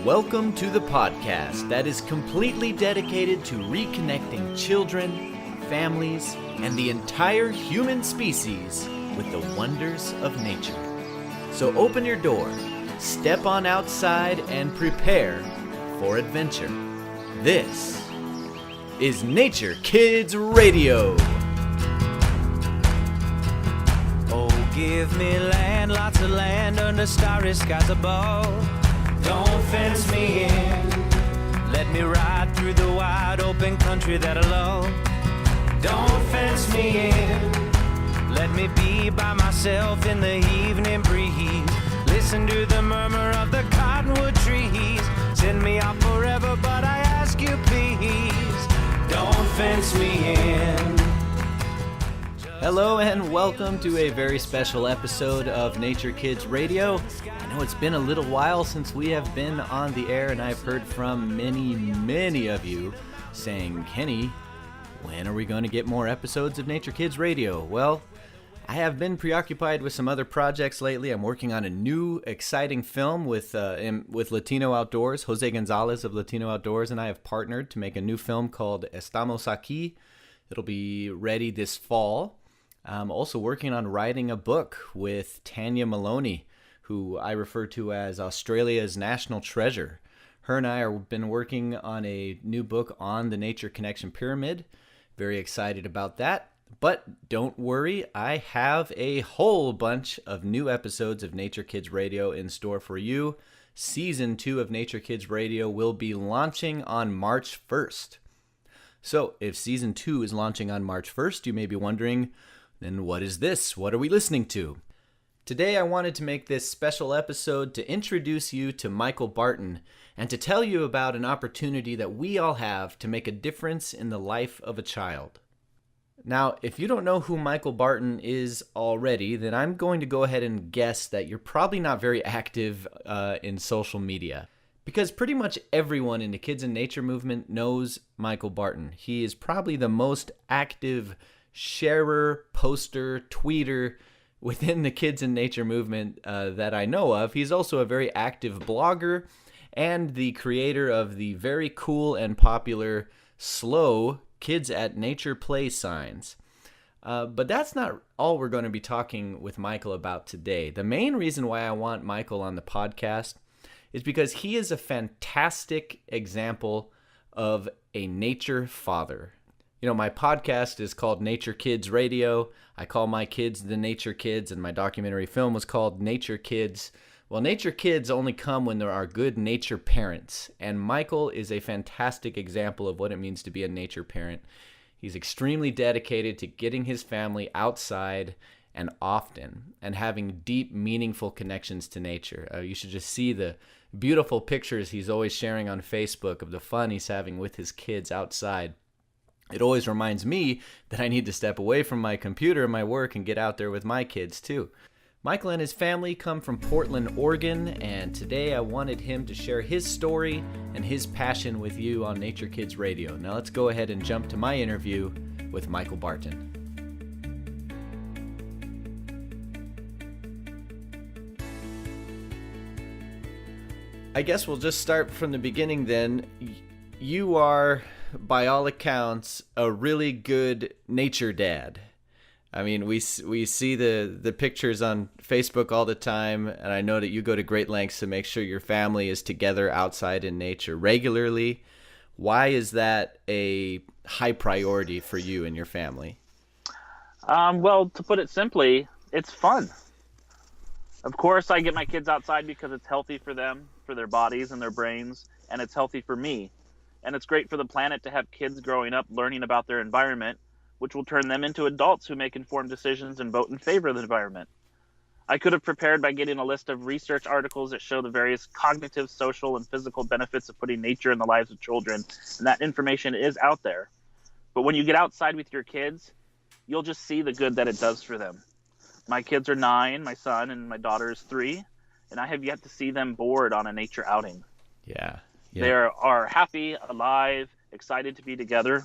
Welcome to the podcast that is completely dedicated to reconnecting children, families, and the entire human species with the wonders of nature. So open your door, step on outside, and prepare for adventure. This is Nature Kids Radio. Oh, give me land, lots of land under starry skies above. Don't fence me in. Let me ride through the wide open country that I love. Don't fence me in. Let me be by myself in the evening breeze. Listen to the murmur of the cottonwood trees. Send me out forever, but I ask you please, don't fence me in. Hello and welcome to a very special episode of Nature Kids Radio. I know it's been a little while since we have been on the air, and I've heard from many of you saying, Kenny, when are we going to get more episodes of Nature Kids Radio? Well, I have been preoccupied with some other projects lately. I'm working on a new, exciting film with Latino Outdoors. Jose Gonzalez of Latino Outdoors and I have partnered to make a new film called Estamos Aquí. It'll be ready this fall. I'm also working on writing a book with Tanya Maloney, who I refer to as Australia's national treasure. Her and I have been working on a new book on the Nature Connection Pyramid. Very excited about that. But don't worry, I have a whole bunch of new episodes of Nature Kids Radio in store for you. Season 2 of Nature Kids Radio will be launching on March 1st. So if Season 2 is launching on March 1st, you may be wondering, then what is this? What are we listening to? Today I wanted to make this special episode to introduce you to Michael Barton and to tell you about an opportunity that we all have to make a difference in the life of a child. Now, if you don't know who Michael Barton is already, then I'm going to go ahead and guess that you're probably not very active in social media. Because pretty much everyone in the Kids in Nature movement knows Michael Barton. He is probably the most active sharer, poster, tweeter within the Kids in Nature movement that I know of. He's also a very active blogger and the creator of the very cool and popular Slow Kids at Nature Play signs. But that's not all we're going to be talking with Michael about today. The main reason why I want Michael on the podcast is because he is a fantastic example of a nature father. You know, my podcast is called Nature Kids Radio. I call my kids the Nature Kids, and my documentary film was called Nature Kids. Well, nature kids only come when there are good nature parents, and Michael is a fantastic example of what it means to be a nature parent. He's extremely dedicated to getting his family outside and often, and having deep, meaningful connections to nature. You should just see the beautiful pictures he's always sharing on Facebook of the fun he's having with his kids outside. It always reminds me that I need to step away from my computer and my work and get out there with my kids too. Michael and his family come from Portland, Oregon, and today I wanted him to share his story and his passion with you on Nature Kids Radio. Now let's go ahead and jump to my interview with Michael Barton. I guess we'll just start from the beginning then. You are, by all accounts, a really good nature dad. I mean, we see the pictures on Facebook all the time, and I know that you go to great lengths to make sure your family is together outside in nature regularly. Why is that a high priority for you and your family? Well, to put it simply, it's fun. Of course, I get my kids outside because it's healthy for them, for their bodies and their brains, and it's healthy for me. And it's great for the planet to have kids growing up learning about their environment, which will turn them into adults who make informed decisions and vote in favor of the environment. I could have prepared by getting a list of research articles that show the various cognitive, social, and physical benefits of putting nature in the lives of children, and that information is out there. But when you get outside with your kids, you'll just see the good that it does for them. My kids are 9, my son, and my daughter is 3, and I have yet to see them bored on a nature outing. Yeah. They are happy, alive, excited to be together.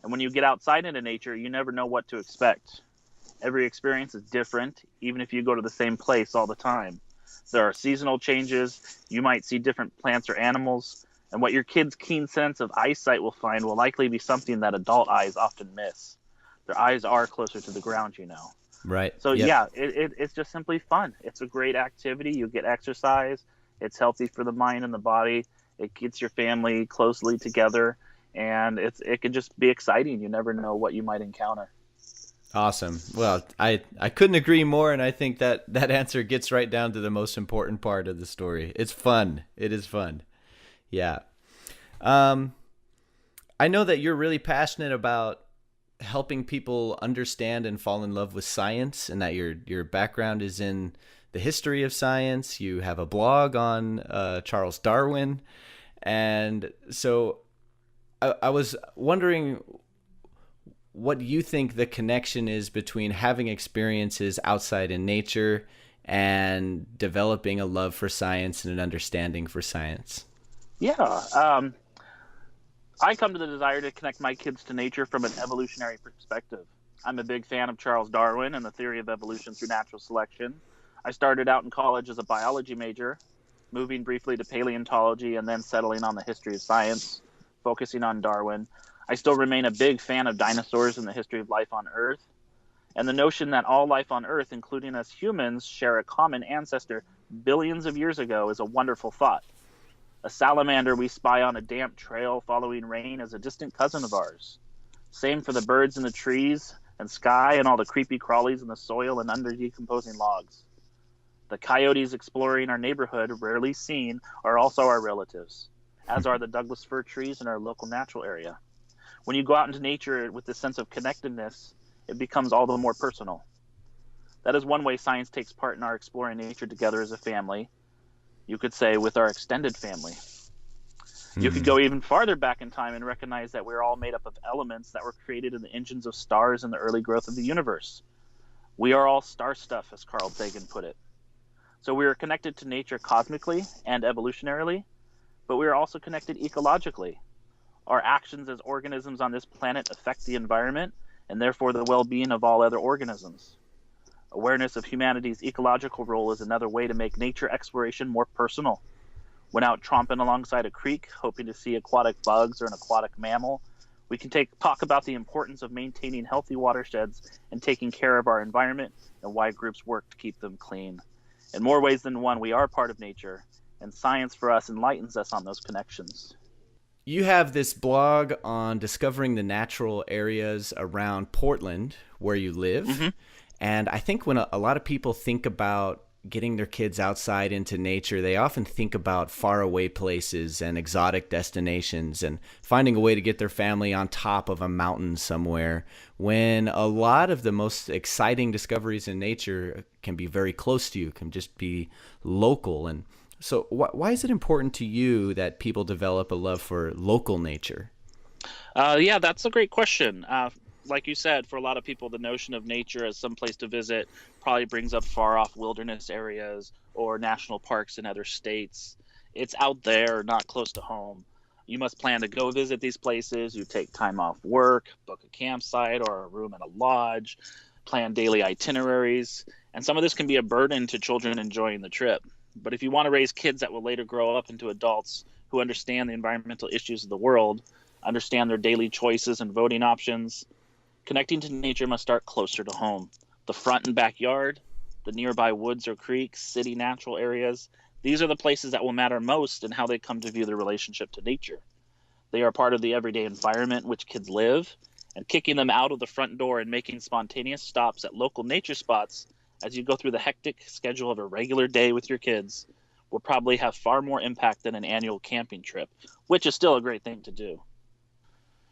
And when you get outside into nature, you never know what to expect. Every experience is different, even if you go to the same place all the time. There are seasonal changes. You might see different plants or animals. And what your kid's keen sense of eyesight will find will likely be something that adult eyes often miss. Their eyes are closer to the ground, you know. Right. So Yep. yeah, it's just simply fun. It's a great activity. You get exercise. It's healthy for the mind and the body. It gets your family closely together, and it can just be exciting. You never know what you might encounter. Awesome. Well, I couldn't agree more, and I think that answer gets right down to the most important part of the story. It's fun. It is fun. Yeah. I know that you're really passionate about helping people understand and fall in love with science, and that your background is in the history of science. You have a blog on Charles Darwin. And so I was wondering what you think the connection is between having experiences outside in nature and developing a love for science and an understanding for science. Yeah. I come to the desire to connect my kids to nature from an evolutionary perspective. I'm a big fan of Charles Darwin and the theory of evolution through natural selection. I started out in college as a biology major, moving briefly to paleontology and then settling on the history of science, focusing on Darwin. I still remain a big fan of dinosaurs and the history of life on Earth. And the notion that all life on Earth, including us humans, share a common ancestor billions of years ago is a wonderful thought. A salamander we spy on a damp trail following rain is a distant cousin of ours. Same for the birds in the trees and sky and all the creepy crawlies in the soil and under decomposing logs. The coyotes exploring our neighborhood, rarely seen, are also our relatives, as are the Douglas fir trees in our local natural area. When you go out into nature with this sense of connectedness, it becomes all the more personal. That is one way science takes part in our exploring nature together as a family. You could say with our extended family. You could go even farther back in time and recognize that we're all made up of elements that were created in the engines of stars in the early growth of the universe. We are all star stuff, as Carl Sagan put it. So we are connected to nature cosmically and evolutionarily, but we are also connected ecologically. Our actions as organisms on this planet affect the environment and therefore the well-being of all other organisms. Awareness of humanity's ecological role is another way to make nature exploration more personal. When out tromping alongside a creek, hoping to see aquatic bugs or an aquatic mammal, we can talk about the importance of maintaining healthy watersheds and taking care of our environment and why groups work to keep them clean. In more ways than one, we are part of nature, and science for us enlightens us on those connections. You have this blog on discovering the natural areas around Portland where you live. Mm-hmm. And I think when a lot of people think about getting their kids outside into nature, they often think about faraway places and exotic destinations and finding a way to get their family on top of a mountain somewhere, when a lot of the most exciting discoveries in nature can be very close to you, can just be local. And so why is it important to you that people develop a love for local nature? Yeah, that's a great question. Like you said, for a lot of people, the notion of nature as some place to visit probably brings up far-off wilderness areas or national parks in other states. It's out there, not close to home. You must plan to go visit these places. You take time off work, book a campsite or a room in a lodge, plan daily itineraries. And some of this can be a burden to children enjoying the trip. But if you want to raise kids that will later grow up into adults who understand the environmental issues of the world, understand their daily choices and voting options, connecting to nature must start closer to home. The front and backyard, the nearby woods or creeks, city natural areas, these are the places that will matter most in how they come to view their relationship to nature. They are part of the everyday environment in which kids live, and kicking them out of the front door and making spontaneous stops at local nature spots as you go through the hectic schedule of a regular day with your kids will probably have far more impact than an annual camping trip, which is still a great thing to do.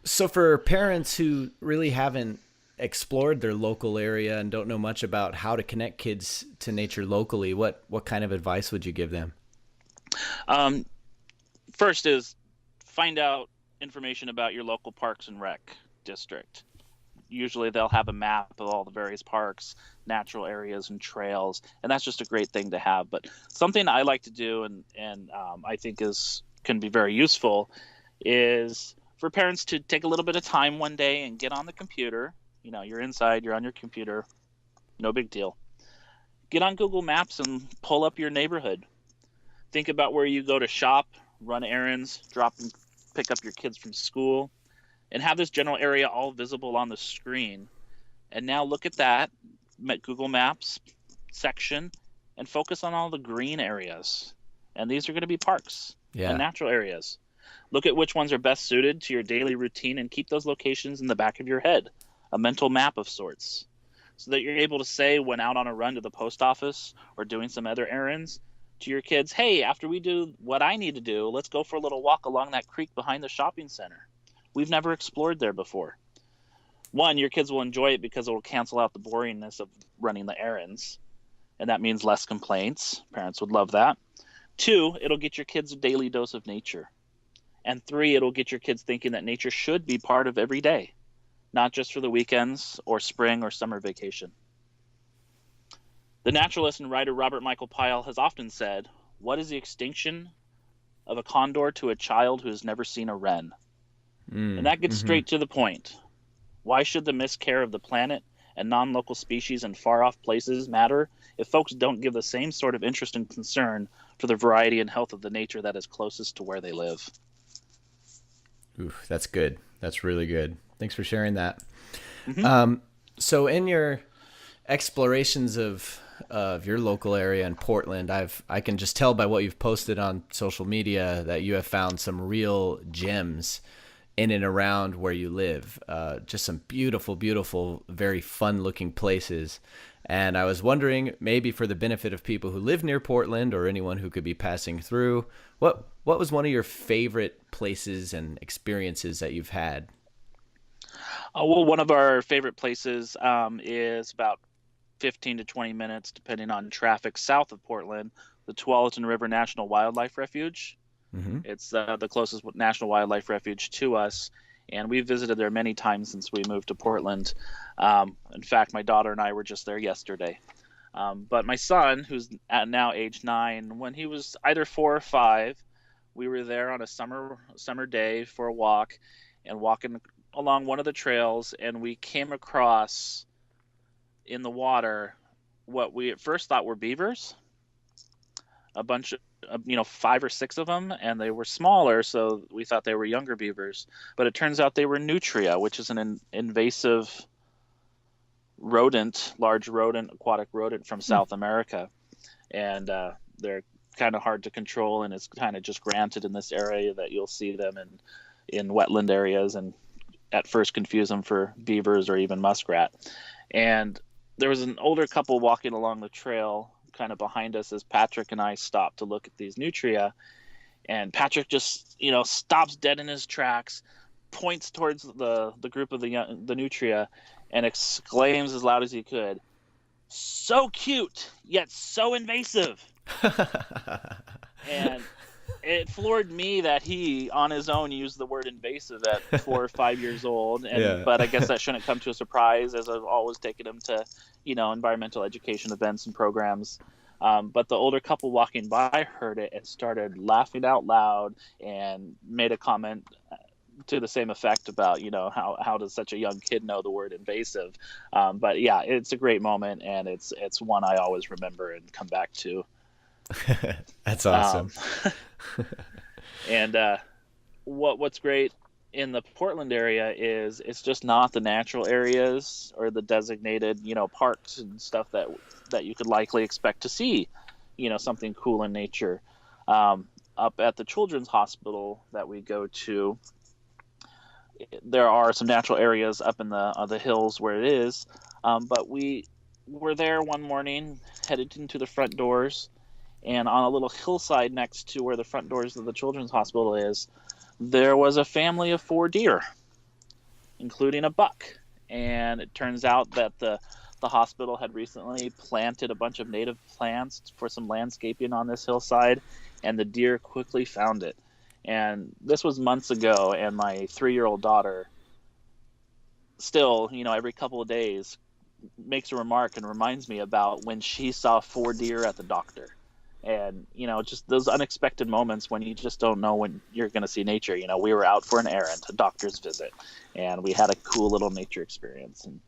So for parents who really haven't explored their local area and don't know much about how to connect kids to nature locally, what kind of advice would you give them? First is find out information about your local parks and rec district. Usually they'll have a map of all the various parks, natural areas, and trails, and that's just a great thing to have. But something I like to do and I think can be very useful is for parents to take a little bit of time one day and get on the computer. You know, you're inside, you're on your computer, no big deal. get on Google Maps and pull up your neighborhood. Think about where you go to shop, run errands, drop and pick up your kids from school, and have this general area all visible on the screen. And now look at that Google Maps section and focus on all the green areas. And these are going to be parks and natural areas. Look at which ones are best suited to your daily routine and keep those locations in the back of your head, a mental map of sorts, so that you're able to say when out on a run to the post office or doing some other errands to your kids, hey, after we do what I need to do, let's go for a little walk along that creek behind the shopping center. We've never explored there before. One, your kids will enjoy it because it will cancel out the boringness of running the errands, and that means less complaints. Parents would love that. Two, it'll get your kids a daily dose of nature. And three, it'll get your kids thinking that nature should be part of every day, not just for the weekends or spring or summer vacation. The naturalist and writer Robert Michael Pyle has often said, "What is the extinction of a condor to a child who has never seen a wren?" And that gets straight to the point. Why should the miscare of the planet and non-local species in far-off places matter if folks don't give the same sort of interest and concern for the variety and health of the nature that is closest to where they live? Oof, that's good. That's really good. Thanks for sharing that. Mm-hmm. So in your explorations of your local area in Portland, I can just tell by what you've posted on social media that you have found some real gems in and around where you live. Just some beautiful, beautiful, very fun looking places. And I was wondering, maybe for the benefit of people who live near Portland or anyone who could be passing through, what was one of your favorite places and experiences that you've had? Well, one of our favorite places is about 15 to 20 minutes, depending on traffic, south of Portland, the Tualatin River National Wildlife Refuge. Mm-hmm. It's the closest national wildlife refuge to us, and we've visited there many times since we moved to Portland. In fact, my daughter and I were just there yesterday. But my son, who's now age 9, when he was either 4 or 5, we were there on a summer day for a walk, and walking along one of the trails, and we came across in the water what we at first thought were beavers, a bunch of 5 or 6 of them, and they were smaller, so we thought they were younger beavers, but it turns out they were nutria, which is an invasive rodent, large rodent, aquatic rodent from South America, and they're kind of hard to control, and it's kind of just granted in this area that you'll see them in wetland areas, and at first confuse them for beavers or even muskrat. And there was an older couple walking along the trail kind of behind us as Patrick and I stopped to look at these nutria, and Patrick just stops dead in his tracks, points towards the group of the nutria, and exclaims as loud as he could, "So cute, yet so invasive." And it floored me that he on his own used the word invasive at 4 or 5 years old, but I guess that shouldn't come to a surprise, as I've always taken him to environmental education events and programs. But the older couple walking by heard it and started laughing out loud and made a comment to the same effect about how does such a young kid know the word invasive. But yeah, it's a great moment, and it's one I always remember and come back to. That's awesome. And what's great in the Portland area is it's just not the natural areas or the designated parks and stuff that you could likely expect to see something cool in nature. Up at the children's hospital that we go to, there are some natural areas up in the hills where it is, but we were there one morning, headed into the front doors, and on a little hillside next to where the front doors of the children's hospital is, there was a family of 4 deer, including a buck. And it turns out that the hospital had recently planted a bunch of native plants for some landscaping on this hillside, and the deer quickly found it. And this was months ago, and my 3-year-old daughter still, every couple of days makes a remark and reminds me about when she saw 4 deer at the doctor. And, just those unexpected moments when you just don't know when you're going to see nature. We were out for an errand, a doctor's visit, and we had a cool little nature experience. And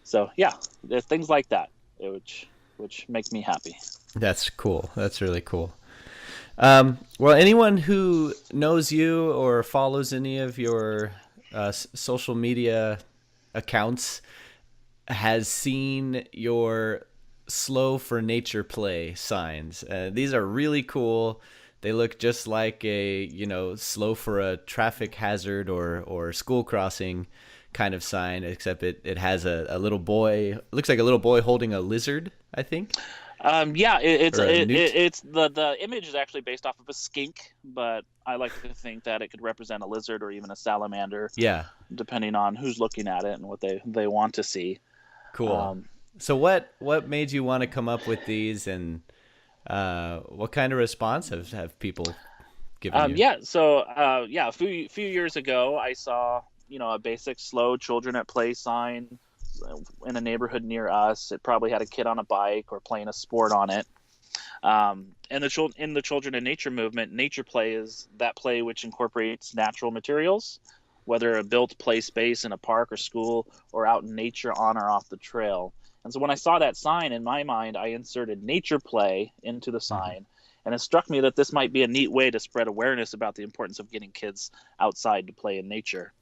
so, yeah, there's things like that, which which make me happy. That's cool. That's really cool. Well, anyone who knows you or follows any of your social media accounts has seen your slow for nature play signs. These are really cool. They look just like a, slow for a traffic hazard or school crossing kind of sign, except it has a little boy, looks like a little boy holding a lizard, I think. It's the image is actually based off of a skink, but I like to think that it could represent a lizard or even a salamander. Yeah. Depending on who's looking at it and what they want to see. Cool. So what made you want to come up with these, and what kind of response have people given you? A few years ago, I saw a basic slow children at play sign in a neighborhood near us. It probably had a kid on a bike or playing a sport on it. And in the Children in Nature movement, nature play is that play which incorporates natural materials, whether a built play space in a park or school or out in nature on or off the trail. And so when I saw that sign, in my mind, I inserted nature play into the sign. And it struck me that this might be a neat way to spread awareness about the importance of getting kids outside to play in nature.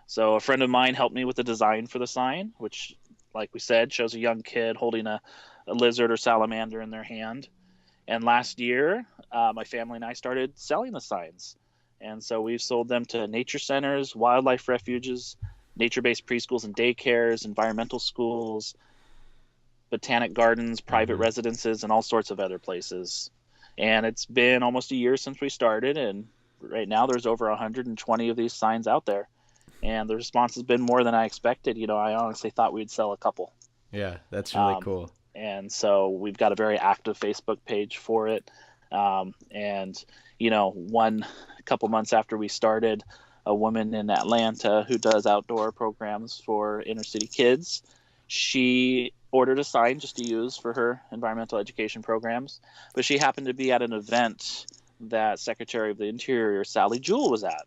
So a friend of mine helped me with the design for the sign, which, like we said, shows a young kid holding a lizard or salamander in their hand. And last year, my family and I started selling the signs. And so we've sold them to nature centers, wildlife refuges, nature-based preschools and daycares, environmental schools, botanic gardens, private residences, and all sorts of other places. And it's been almost a year since we started, and right now there's over 120 of these signs out there. And the response has been more than I expected. I honestly thought we'd sell a couple. Yeah, that's really cool. And so we've got a very active Facebook page for it. One couple months after we started, a woman in Atlanta who does outdoor programs for inner city kids, she ordered a sign just to use for her environmental education programs. But she happened to be at an event that Secretary of the Interior, Sally Jewell, was at.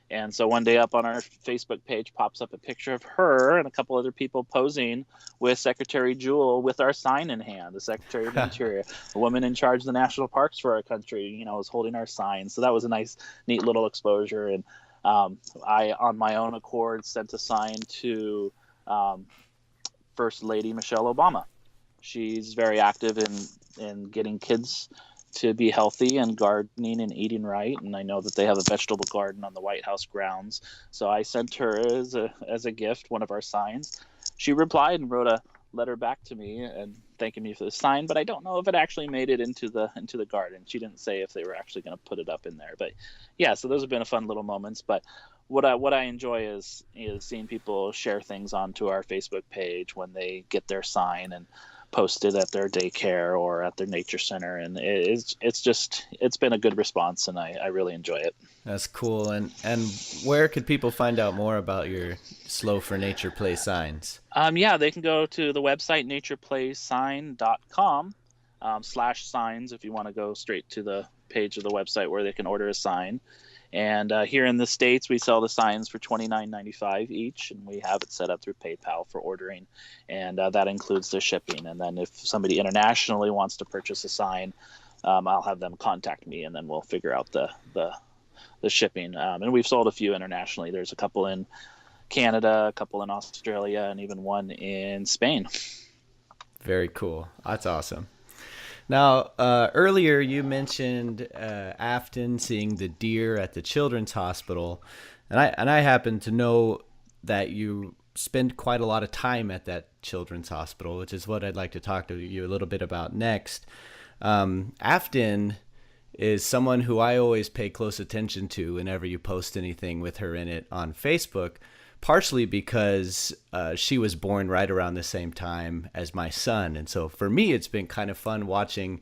And so one day up on our Facebook page pops up a picture of her and a couple other people posing with Secretary Jewell with our sign in hand, the Secretary of the Interior, a woman in charge of the national parks for our country, was holding our sign. So that was a nice, neat little exposure. And I, on my own accord, sent a sign to First Lady Michelle Obama. She's very active in getting kids to be healthy and gardening and eating right, and I know that they have a vegetable garden on the White House grounds. So I sent her as a gift one of our signs. She replied and wrote a letter back to me and thanking me for the sign, but I don't know if it actually made it into the garden. She didn't say if they were actually going to put it up in there. But yeah, so those have been a fun little moments. But what I enjoy is seeing people share things onto our Facebook page when they get their sign and post it at their daycare or at their nature center, and it's been a good response, and I really enjoy it. That's cool. And where could people find out more about your Slow for Nature Play signs? They can go to the website natureplaysign.com /signs if you want to go straight to the page of the website where they can order a sign. And here in the States, we sell the signs for $29.95 each, and we have it set up through PayPal for ordering, and that includes the shipping. And then if somebody internationally wants to purchase a sign, I'll have them contact me, and then we'll figure out the shipping. And we've sold a few internationally. There's a couple in Canada, a couple in Australia, and even one in Spain. Very cool. That's awesome. Now, earlier you mentioned Afton seeing the deer at the Children's Hospital, and I happen to know that you spend quite a lot of time at that Children's Hospital, which is what I'd like to talk to you a little bit about next. Afton is someone who I always pay close attention to whenever you post anything with her in it on Facebook, partially because she was born right around the same time as my son. And so for me, it's been kind of fun watching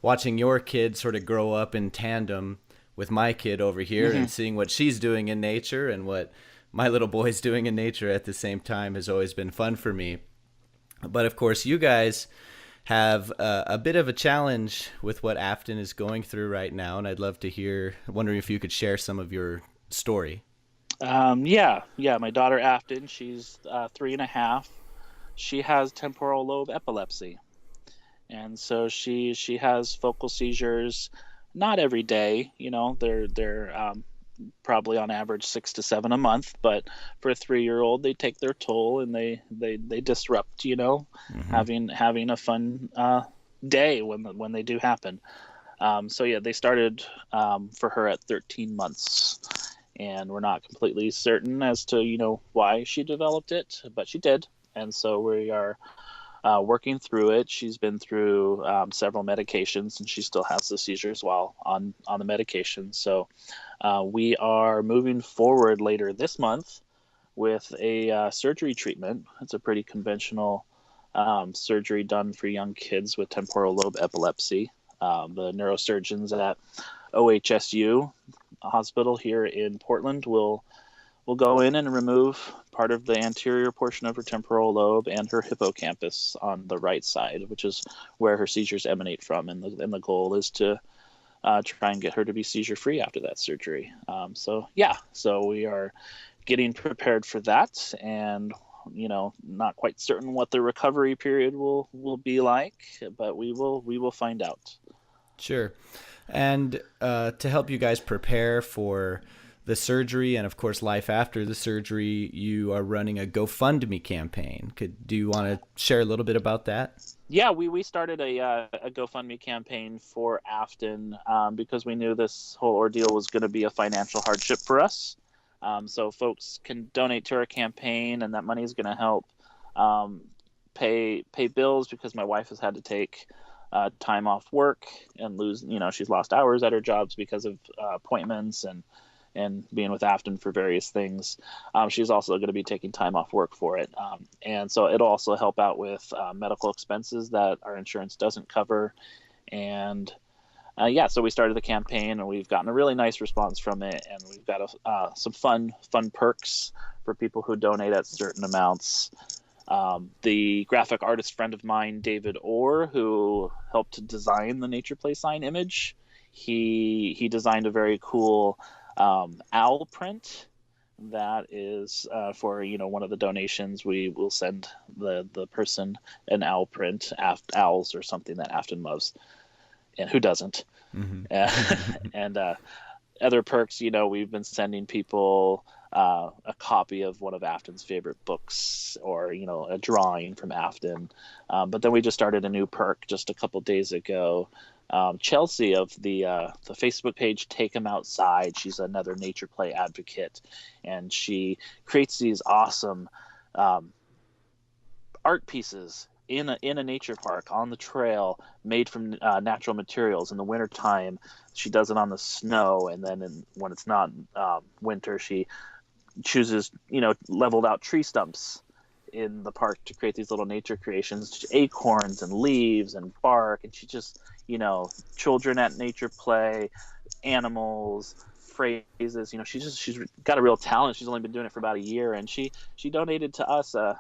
your kid sort of grow up in tandem with my kid over here, and seeing what she's doing in nature and what my little boy's doing in nature at the same time has always been fun for me. But of course, you guys have a bit of a challenge with what Afton is going through right now, and I'd love to hear, wondering if you could share some of your story. My daughter Afton, she's 3.5. She has temporal lobe epilepsy, and so she has focal seizures, not every day. They're probably on average 6 to 7 a month, but for a 3-year-old, they take their toll, and they disrupt. Having a fun day when they do happen. So yeah, they started for her at 13 months, and we're not completely certain as to why she developed it, but she did, and so we are working through it. She's been through several medications, and she still has the seizures while on the medication. So we are moving forward later this month with a surgery treatment. It's a pretty conventional surgery done for young kids with temporal lobe epilepsy. The neurosurgeons at OHSU hospital here in Portland will go in and remove part of the anterior portion of her temporal lobe and her hippocampus on the right side, which is where her seizures emanate from. And the goal is to try and get her to be seizure free after that surgery. So we are getting prepared for that, and not quite certain what the recovery period will be like, but we will find out. Sure. And to help you guys prepare for the surgery and, of course, life after the surgery, you are running a GoFundMe campaign. Do you want to share a little bit about that? Yeah, we started a GoFundMe campaign for Afton because we knew this whole ordeal was going to be a financial hardship for us. So folks can donate to our campaign, and that money is going to help pay bills, because my wife has had to take time off work and lose, she's lost hours at her jobs because of appointments and being with Afton for various things. She's also going to be taking time off work for it. And so it'll also help out with medical expenses that our insurance doesn't cover. And so we started the campaign, and we've gotten a really nice response from it. And we've got some fun perks for people who donate at certain amounts. The graphic artist friend of mine, David Orr, who helped to design the Nature Play sign image, he designed a very cool owl print that is for one of the donations. We will send the person an owl print, owls or something that Afton loves, and who doesn't. Mm-hmm. And other perks, we've been sending people a copy of one of Afton's favorite books, or a drawing from Afton. But then we just started a new perk just a couple days ago. Chelsea of the Facebook page Take 'Em Outside, she's another Nature Play advocate, and she creates these awesome art pieces in a nature park on the trail, made from natural materials. In the wintertime, she does it on the snow, and then when it's not winter, she chooses leveled out tree stumps in the park to create these little nature creations, acorns and leaves and bark. And she just children at Nature Play, animals, phrases. She's got a real talent. She's only been doing it for about a year, and she donated to us a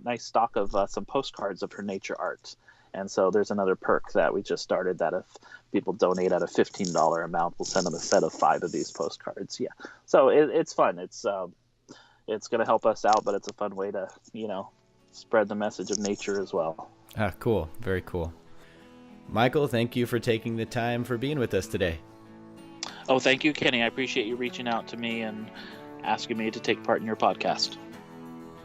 nice stock of some postcards of her nature art. And so there's another perk that we just started, that if people donate at a $15 amount, we'll send them a set of 5 of these postcards. Yeah, so it's fun. It's going to help us out, but it's a fun way to spread the message of nature as well. Cool. Very cool. Michael, thank you for taking the time for being with us today. Oh, thank you, Kenny. I appreciate you reaching out to me and asking me to take part in your podcast.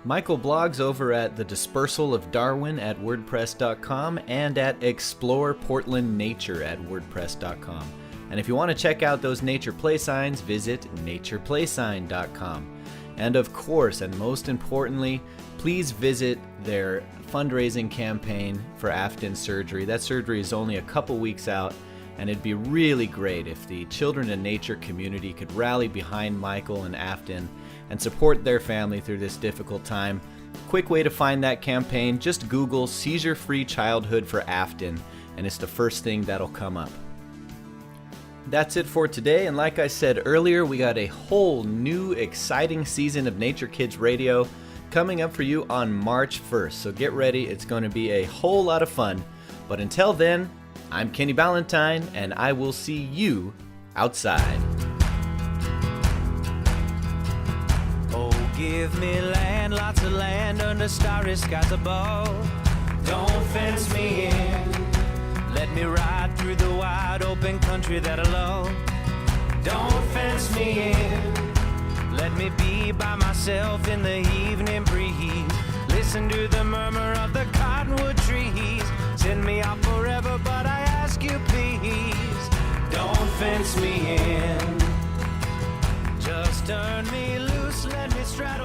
Michael blogs over at The Dispersal of Darwin at WordPress.com and at Explore Portland Nature at WordPress.com. And if you want to check out those Nature Play signs, visit NaturePlaysign.com. And of course, and most importantly, please visit their fundraising campaign for Afton's surgery. That surgery is only a couple weeks out, and it'd be really great if the children and nature community could rally behind Michael and Afton and support their family through this difficult time. Quick way to find that campaign, just Google Seizure-Free Childhood for Afton, and it's the first thing that'll come up. That's it for today, and like I said earlier, we got a whole new exciting season of Nature Kids Radio coming up for you on March 1st, so get ready. It's going to be a whole lot of fun. But until then, I'm Kenny Ballantyne, and I will see you outside. Oh, give me land, lots of land under starry skies above. Don't fence me in. Let me ride through the wide open country that I love. Don't fence me in. Let me be by myself in the evening breeze. Listen to the murmur of the cottonwood trees. Send me out forever, but I ask you please, don't fence me in. Just turn me loose, let me stride